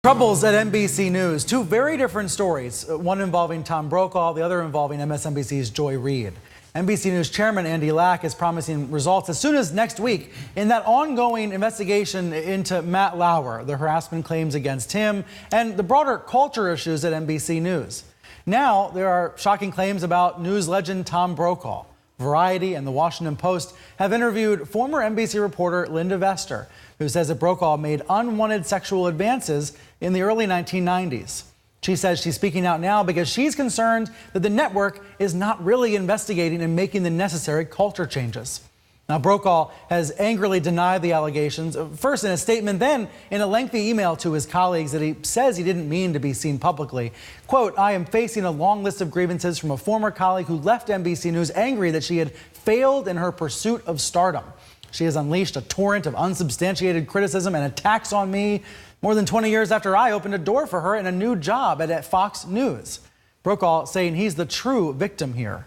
Troubles at NBC News. Two very different stories, one involving Tom Brokaw, the other involving MSNBC's Joy Reid. NBC News chairman Andy Lack is promising results as soon as next week in that ongoing investigation into Matt Lauer, the harassment claims against him, and the broader culture issues at NBC News. Now, there are shocking claims about news legend Tom Brokaw. Variety and the Washington Post have interviewed former NBC reporter Linda Vester, who says that Brokaw made unwanted sexual advances in the early 1990s. She says she's speaking out now because she's concerned that the network is not really investigating and making the necessary culture changes. Now, Brokaw has angrily denied the allegations, first in a statement, then in a lengthy email to his colleagues that he says he didn't mean to be seen publicly. Quote, "I am facing a long list of grievances from a former colleague who left NBC News angry that she had failed in her pursuit of stardom. She has unleashed a torrent of unsubstantiated criticism and attacks on me more than 20 years after I opened a door for her in a new job at Fox News." Brokaw saying he's the true victim here.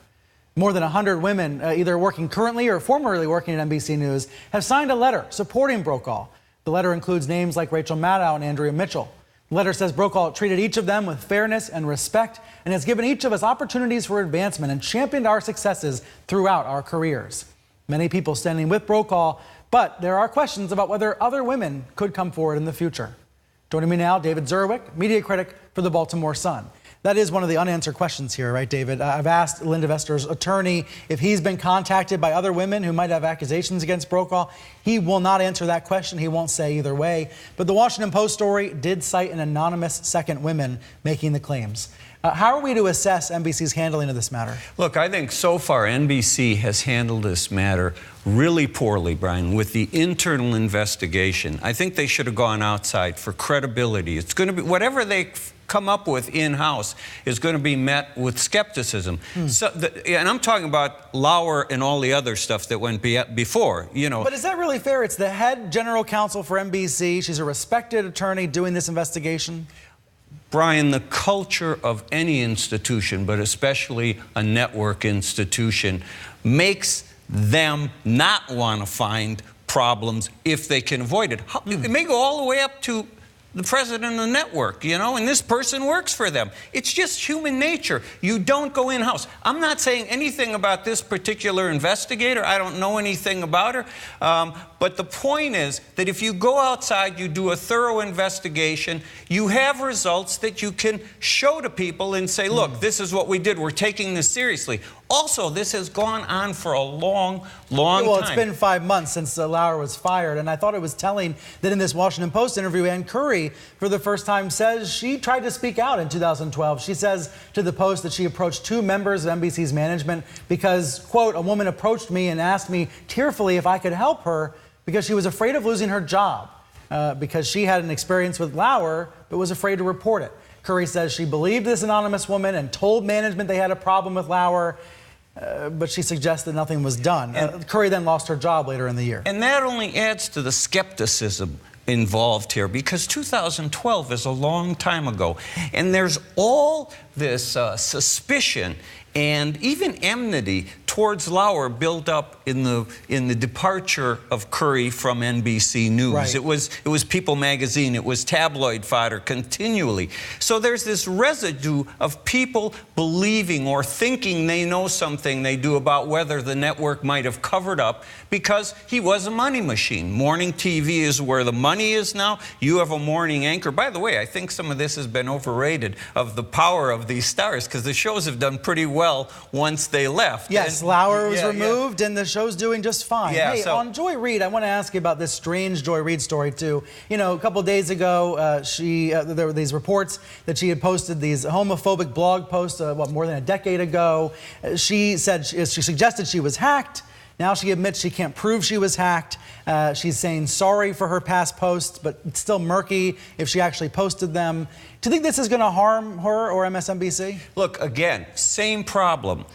More than 100 women, either working currently or formerly working at NBC News, have signed a letter supporting Brokaw. The letter includes names like Rachel Maddow and Andrea Mitchell. The letter says Brokaw treated each of them with fairness and respect and has given each of us opportunities for advancement and championed our successes throughout our careers. Many people standing with Brokaw, but there are questions about whether other women could come forward in the future. Joining me now, David Zerwick, media critic for the Baltimore Sun. That is one of the unanswered questions here, right, David? I've asked Linda Vester's attorney if he's been contacted by other women who might have accusations against Brokaw. He will not answer that question. He won't say either way. But the Washington Post story did cite an anonymous second woman making the claims. How are we to assess NBC's handling of this matter? Look, I think so far NBC has handled this matter really poorly, Brian, with the internal investigation. I think they should have gone outside for credibility. It's going to be whatever they come up with in-house is going to be met with skepticism. And I'm talking about Lauer and all the other stuff that went before, you know. But is that really fair? It's the head general counsel for NBC. She's a respected attorney doing this investigation. Brian, the culture of any institution, but especially a network institution, makes them not want to find problems if they can avoid it. It may go all the way up to the president of the network, you know, and this person works for them. It's just human nature. You don't go in-house. I'm not saying anything about this particular investigator. I don't know anything about her. But the point is that if you go outside, you do a thorough investigation, you have results that you can show to people and say, look, this is what we did. We're taking this seriously. Also, this has gone on for a long time. Well, it's been 5 months since Lauer was fired, and I thought it was telling that in this Washington Post interview, Ann Curry, for the first time, says she tried to speak out in 2012. She says to the Post that she approached two members of NBC's management because, quote, "a woman approached me and asked me tearfully if I could help her because she was afraid of losing her job because she had an experience with Lauer but was afraid to report it." Curry says she believed this anonymous woman and told management they had a problem with Lauer. But she suggested nothing was done. Curry then lost her job later in the year. And that only adds to the skepticism involved here, because 2012 is a long time ago. And there's all this suspicion and even enmity towards Lauer built up in the departure of Curry from NBC News. Right. It was People magazine, it was tabloid fodder continually. So there's this residue of people believing or thinking they know something they do about whether the network might have covered up because he was a money machine. Morning TV is where the money is now. You have a morning anchor. By the way, I think some of this has been overrated of the power of these stars because the shows have done pretty well once they left. Yes, Lauer was removed and the show's doing just fine. Yeah, hey, on Joy Reid, I want to ask you about this strange Joy Reid story too. You know, a couple of days ago, there were these reports that she had posted these homophobic blog posts, more than a decade ago. She said, she suggested she was hacked. Now she admits she can't prove she was hacked. She's saying sorry for her past posts, but it's still murky if she actually posted them. Do you think this is going to harm her or MSNBC? Look, again, same problem.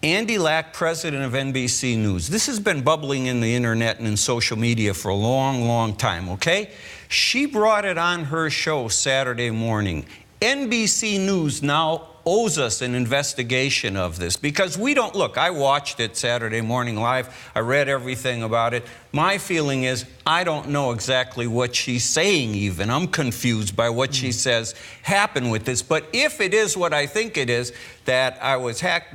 Andy Lack, president of NBC News. This has been bubbling in the internet and in social media for a long time, okay? She brought it on her show Saturday morning. NBC News now owes us an investigation of this because we don't, look, I watched it Saturday morning live. I read everything about it. My feeling is I don't know exactly what she's saying even. I'm confused by what she says happened with this. But if it is what I think it is, that I was hacked,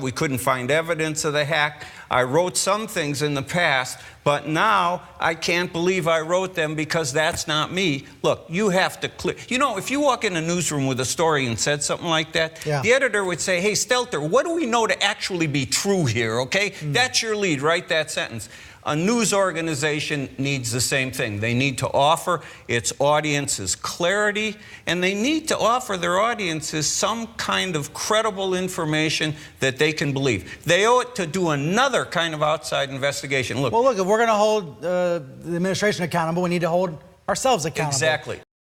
we couldn't find evidence of the hack. I wrote some things in the past, but now I can't believe I wrote them because that's not me. Look, you have to clear. You know, if you walk in a newsroom with a story and said something like that, the editor would say, hey, Stelter, what do we know to actually be true here, okay? That's your lead, write that sentence. A news organization needs the same thing. They need to offer its audiences clarity, and they need to offer their audiences some kind of credible information that they can believe. They owe it to do another kind of outside investigation. Look. Well, look, if we're going to hold the administration accountable, we need to hold ourselves accountable. Exactly.